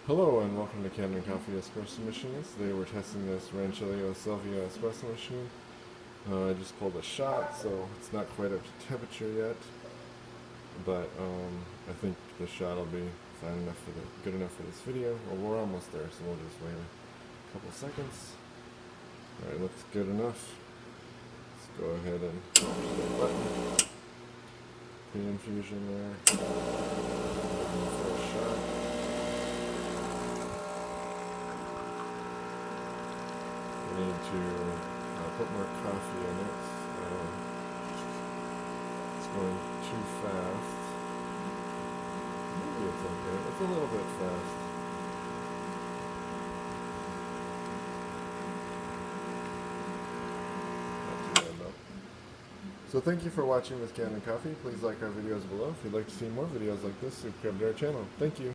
Hello and welcome to Kanen Coffee Espresso Machines. Today we're testing this Rancilio Silvia espresso machine. I just pulled a shot, so it's not quite up to temperature yet, but I think the shot will be fine enough for good enough for this video. Well, we're almost there, so we'll just wait a couple seconds. All right, looks good enough. Let's go ahead and push the button. Pre-infusion there. For a shot. We need to put more coffee in it. It's going too fast. Maybe it's okay. It's a little bit fast. Not too bad though. So thank you for watching with Kanen Coffee. Please like our videos below. If you'd like to see more videos like this, subscribe to our channel. Thank you.